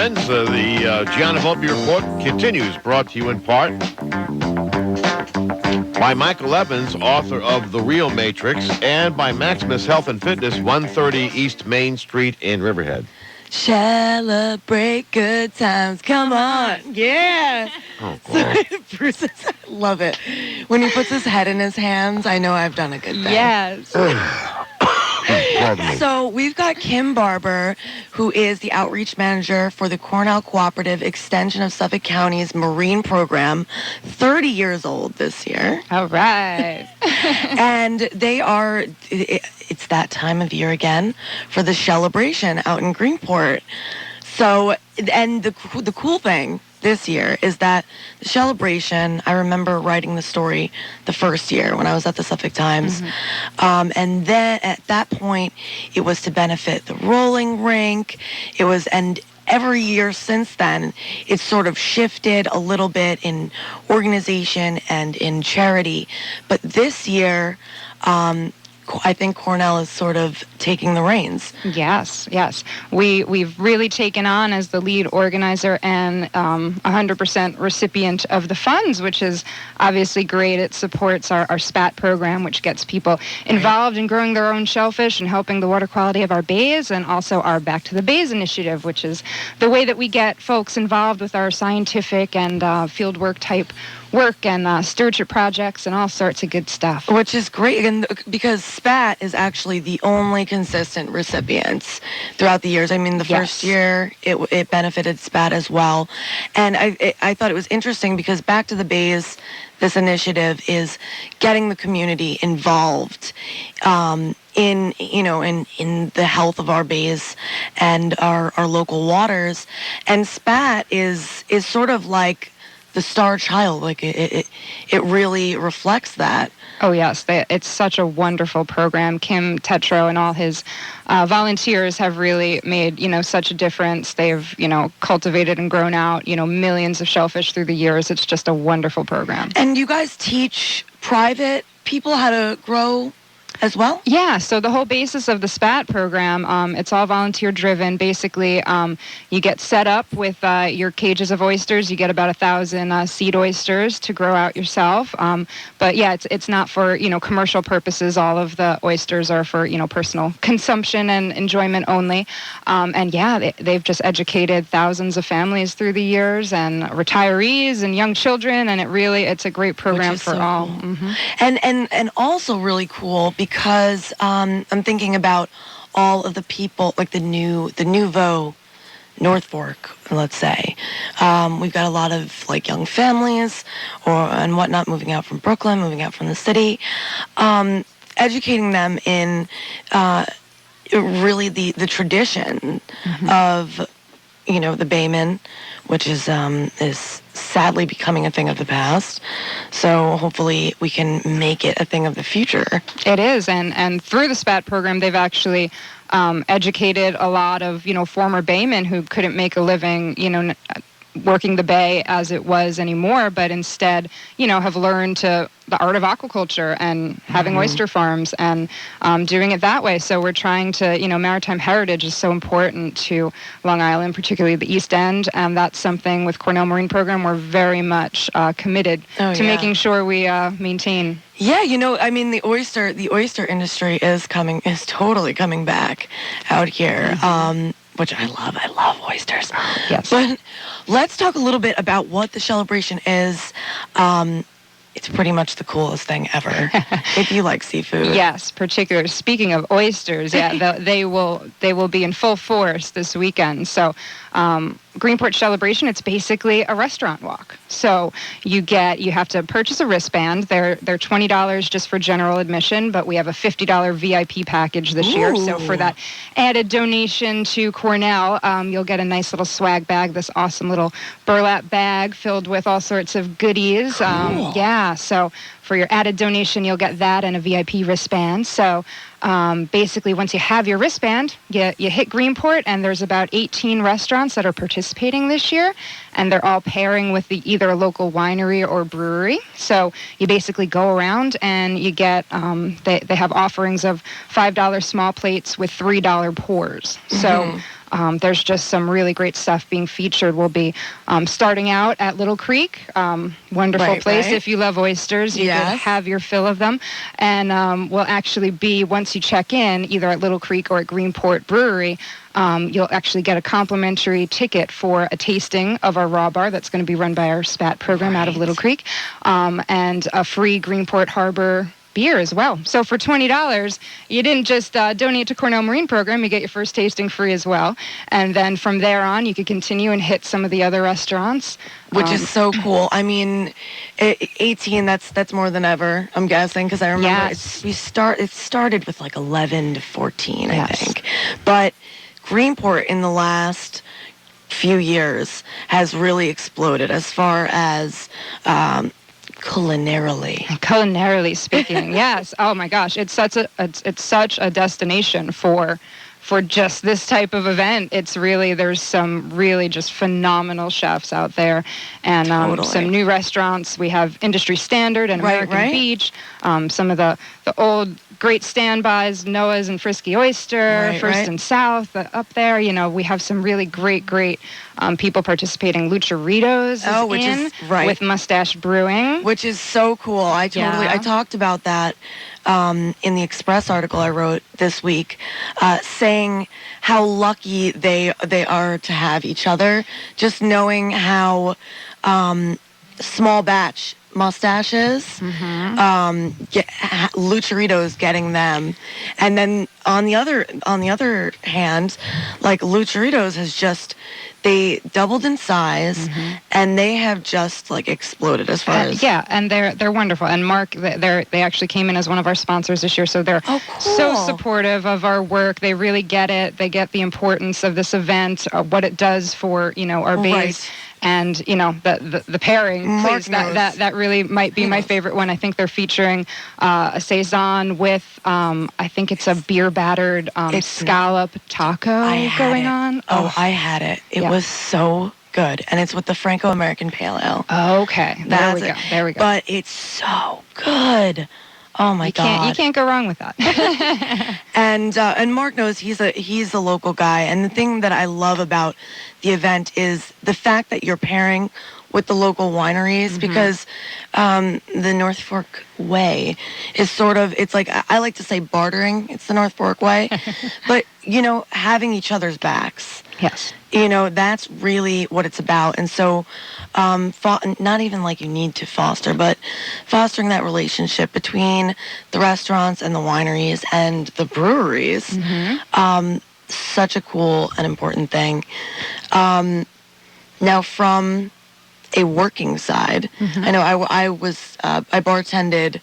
friends. The Gianna Volpe Report continues, brought to you in part by Michael Evans, author of The Real Matrix, and by Maximus Health and Fitness, 130 East Main Street in Riverhead. Celebrate good times. Come on. Yeah. Oh, so, Bruce, I love it. When he puts his head in his hands, I know I've done a good thing. Yes. So we've got Kim Barbour, who is the outreach manager for the Cornell Cooperative Extension of Suffolk County's Marine Program, 30 years old this year. All right. And they are, it's that time of year again for the Shellabration out in Greenport. So, and the cool thing this year is that the Shellabration, I remember writing the story the first year when I was at the Suffolk Times. And then at that point, it was to benefit the rolling rink. It was, and every year since then, it's sort of shifted a little bit in organization and in charity. But this year, I think Cornell is sort of taking the reins. Yes. We've really taken on as the lead organizer and 100% recipient of the funds, which is obviously great. It supports our SPAT program, which gets people involved in growing their own shellfish and helping the water quality of our bays, and also our Back to the Bays initiative, which is the way that we get folks involved with our scientific and field work type work and stewardship projects and all sorts of good stuff. Which is great, and because SPAT is actually the only consistent recipients throughout the years. I mean, the first year, it benefited SPAT as well. And I thought it was interesting because Back to the Bays, this initiative is getting the community involved in the health of our bays and our local waters. And SPAT is sort of like the star child. Like it really reflects that. Oh yes, it's such a wonderful program. Kim Tetro and all his volunteers have really made such a difference. They've cultivated and grown out millions of shellfish through the years. It's just a wonderful program. And you guys teach private people how to grow as well? Yeah, so the whole basis of the SPAT program, it's all volunteer-driven. Basically, you get set up with your cages of oysters. You get about 1,000 seed oysters to grow out yourself. But yeah, it's not for commercial purposes. All of the oysters are for personal consumption and enjoyment only. And yeah, they've just educated thousands of families through the years, and retirees and young children. And it's a great program for all. Cool. And also really cool because I'm thinking about all of the people, like the nouveau North Fork, let's say. We've got a lot of young families and whatnot moving out from Brooklyn, moving out from the city, educating them in really the tradition of the Bayman, which is sadly becoming a thing of the past. So hopefully we can make it a thing of the future. It is, and through the SPAT program, they've actually educated a lot of former baymen who couldn't make a living working the bay as it was anymore, but instead have learned the art of aquaculture and having oyster farms and doing it that way. So we're trying to, maritime heritage is so important to Long Island, particularly the East End, and that's something with Cornell Marine Program we're very much committed to making sure we maintain. Yeah, the oyster industry is totally coming back out here. Which I love. I love oysters. Yes. But let's talk a little bit about what the Shellabration is. It's pretty much the coolest thing ever, if you like seafood. Yes, particularly. Speaking of oysters, yeah, they will be in full force this weekend. So Greenport Shellabration, it's basically a restaurant walk. So you have to purchase a wristband. They're $20 just for general admission, but we have a $50 VIP package this year. So for that added donation to Cornell, you'll get a nice little swag bag, this awesome little burlap bag filled with all sorts of goodies. Cool. So for your added donation, you'll get that and a VIP wristband. So basically, once you have your wristband, you hit Greenport, and there's about 18 restaurants that are participating this year, and they're all pairing with either a local winery or brewery. So you basically go around and you get, they have offerings of $5 small plates with $3 pours. So There's just some really great stuff being featured. We'll be starting out at Little Creek, wonderful place. Right. If you love oysters, you Yes. can have your fill of them. And we'll actually be, once you check in, either at Little Creek or at Greenport Brewery, you'll actually get a complimentary ticket for a tasting of our raw bar that's going to be run by our SPAT program out of Little Creek, and a free Greenport Harbor beer as well. So for $20, you didn't just donate to Cornell Marine Program, you get your first tasting free as well. And then from there on, you could continue and hit some of the other restaurants. Which is so cool. I mean, 18, that's more than ever, I'm guessing, because I remember Yes. it started with like 11 to 14, I Yes. think. But Greenport in the last few years has really exploded as far as culinarily speaking, yes. Oh my gosh, it's such a destination for just this type of event. It's really, there's some really just phenomenal chefs out there, and some new restaurants. We have Industry Standard and American Beach, some of the old great standbys, Noah's and Frisky Oyster, First and South, up there. You know, we have some really great people participating. Lucharitos with Mustache Brewing. Which is so cool. I talked about that in the Express article I wrote this week, saying how lucky they are to have each other. Just knowing how small batch Mustaches, Lucharitos getting them, and then on the other hand, like Lucharitos has just, they doubled in size, and they have just like exploded as far as and they're wonderful. And Mark, they actually came in as one of our sponsors this year, so they're so supportive of our work. They really get it. They get the importance of this event, what it does for our base. And the pairing, please, that really might be my favorite one. I think they're featuring a saison with I think it's a beer battered scallop taco going on. Oh, I had it. It was so good, and it's with the Franco-American Pale Ale. Okay, there we go. But it's so good. Oh my God! You can't go wrong with that. And Mark knows he's a local guy, and the thing that I love about the event is the fact that you're pairing with the local wineries, because the North Fork way is sort of, it's like, I like to say bartering. It's the North Fork way, but having each other's backs. Yes. That's really what it's about. And so, not even like you need to foster, but fostering that relationship between the restaurants and the wineries and the breweries. Such a cool and important thing. Now, from a working side, I know I bartended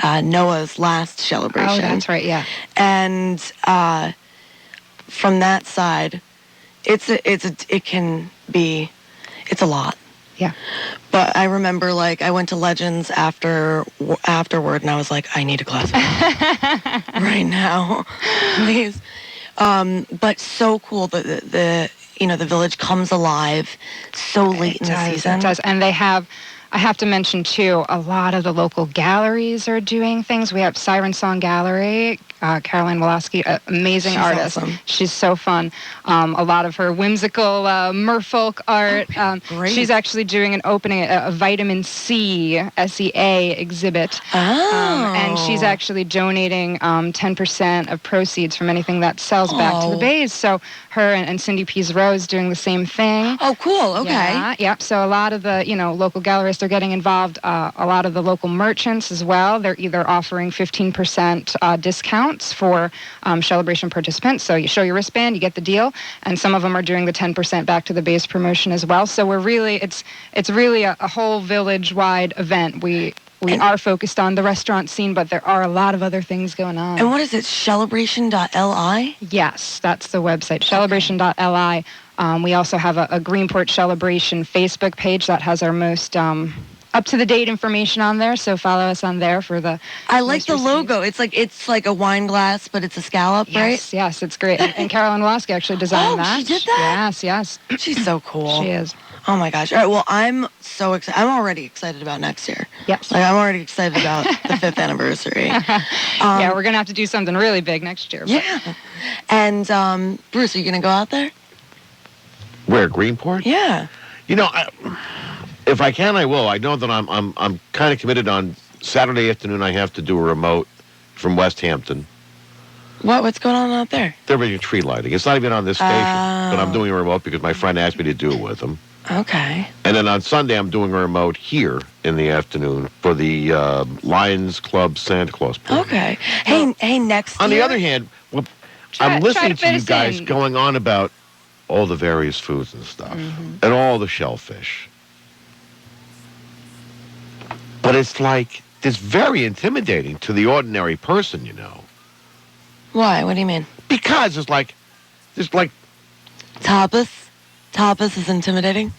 Noah's last Shellabration. Oh, that's right, yeah. And from that side, it's a lot. Yeah. But I remember, like, I went to Legends afterward, and I was like, I need a glass of wine right now, please. But so cool that the village comes alive so late in the season. It does, and they have. I have to mention, too, a lot of the local galleries are doing things. We have Siren Song Gallery, Caroline Woloski, amazing artist. Awesome. She's so fun. A lot of her whimsical merfolk art. Great. She's actually doing an opening, a vitamin C, SEA exhibit. And she's actually donating 10% of proceeds from anything that sells back to the bays. So her and Cindy Pease Rose doing the same thing. Oh, cool. Okay. Yeah. So a lot of the, local gallerists are getting involved. A lot of the local merchants as well. They're either offering 15% discounts for Shellabration participants. So you show your wristband, you get the deal. And some of them are doing the 10% back to the base promotion as well. So we're really, it's really a whole village-wide event. We are focused on the restaurant scene, but there are a lot of other things going on. And what is it, Shellabration.li? Yes, that's the website, Shellabration.li. We also have a Greenport Shellabration Facebook page that has our most up-to-the-date information on there, so follow us on there for the... I like the logo. It's like a wine glass, but it's a scallop, right? Yes, it's great. And Caroline Woloski actually designed that. She did that? Yes. She's so cool. She is. Oh my gosh. All right. Well, I'm so excited. I'm already excited about next year. Yes. Like, I'm already excited about the 5th anniversary. Yeah, we're going to have to do something really big next year. Yeah. And, Bruce, are you going to go out there? Where, Greenport? Yeah. You know, if I can, I will. I know that I'm kind of committed on Saturday afternoon. I have to do a remote from West Hampton. What's going on out there? They're doing tree lighting. It's not even on this station, but I'm doing a remote because my friend asked me to do it with him. Okay. And then on Sunday, I'm doing a remote here in the afternoon for the Lions Club Santa Claus program. Okay. Hey, next On year. the other hand, I'm listening to you guys going on about all the various foods and stuff, and all the shellfish. But it's like, it's very intimidating to the ordinary person, you know. Why? What do you mean? Because it's like Tapas? Tapas is intimidating?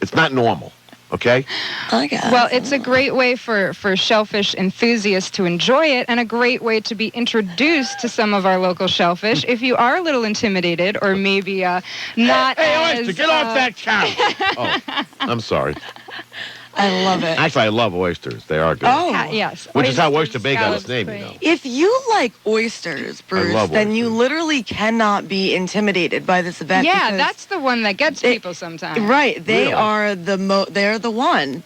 it's not normal, okay? I guess. Well, it's a great way for shellfish enthusiasts to enjoy it, and a great way to be introduced to some of our local shellfish. If you are a little intimidated, or maybe not Hey, as... oyster, get off that couch! Oh, I'm sorry. I love it. Actually, I love oysters. They are good. Oh. yes. Which is how Oysters, Oyster Bay got its scallops, name, you know. If you like oysters, Bruce, love then you oysters. literally cannot be intimidated by this event. Yeah, because that's the one that gets people sometimes. right. They Really? are they're the one.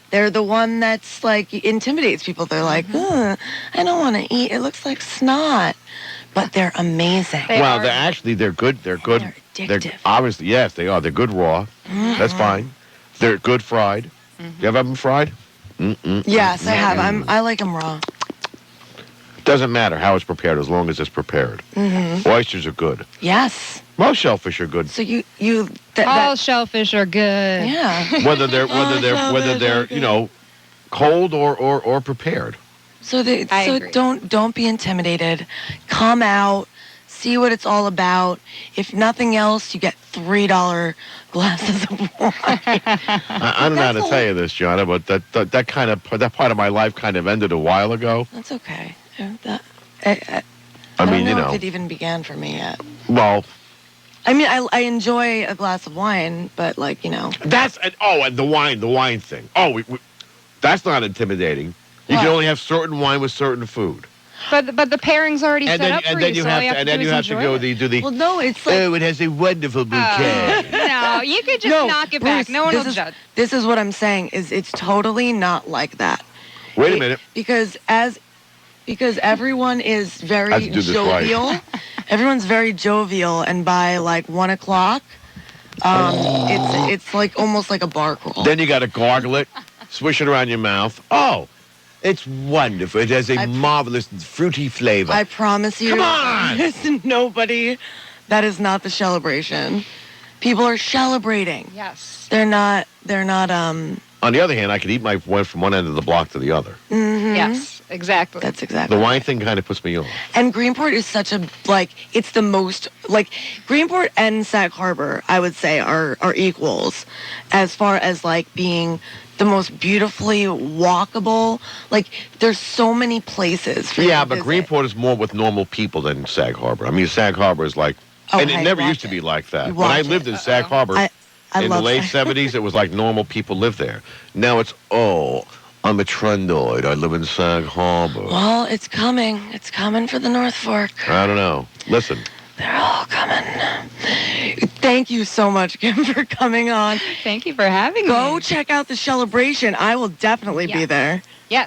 They're the one that's like intimidates people. They're like, I don't want to eat. It looks like snot, but they're amazing. They Well, are- they're good. They're good. They're addictive. Obviously, yes, they are. They're good raw. That's fine. They're good fried. You ever have them fried? Yes, I have. I like them raw. Doesn't matter how it's prepared as long as it's prepared. Oysters are good. Yes. Most shellfish are good. So you All shellfish are good. yeah. Whether they're you know, cold or prepared. So I agree. don't be intimidated. Come out, see what it's all about. If nothing else, you get $3 glasses of wine. I don't know how to tell you this, Johnna, but that part of my life kind of ended a while ago. That's okay. I I don't mean, know you know, if it even began for me yet. well, I mean, I enjoy a glass of wine, but like, you know. and the wine thing. Oh, that's not intimidating. You can What? only have certain wine with certain food. But the pairing's already And set then, up for and then you, you so all have you to, have and to then do you is have to enjoy go it. do the. Well, no, it's like. Oh, it has a wonderful bouquet. No, you could just No, knock it Bruce, back. No one this will is, judge. This is what I'm saying. Is it's totally not like that. Wait a minute. Because everyone is I have very to do this right. jovial. Everyone's very jovial, and by like 1 o'clock, it's like almost like a bar crawl. Then you got to gargle it, swish it around your mouth. Oh, it's wonderful. It has a marvelous fruity flavor. I promise you, Come on! there's nobody that is not the Shellabration. People are celebrating. Yes. They're not. On the other hand, I could eat my wine from one end of the block to the other. Yes, exactly. That's exactly. The wine thing kind of puts me off. And Greenport is such a, like, it's the most, like, Greenport and Sag Harbor, I would say, are equals as far as, like, being the most beautifully walkable. Like, there's so many places for you Yeah, to but visit. Greenport is more with normal people than Sag Harbor. I mean, Sag Harbor is like, and Okay, it never watch used to it. be like that. You When I watch lived it. in Sag Harbor I in the love late Sag- 70s, it was like normal people lived there. Now it's, I'm a trendoid. I live in Sag Harbor. Well, it's coming. It's coming for the North Fork. I don't know. Listen. They're all coming. Thank you so much, Kim, for coming on. Thank you for having me. Go check out the Shellabration. I will definitely be Yeah. there. Yes.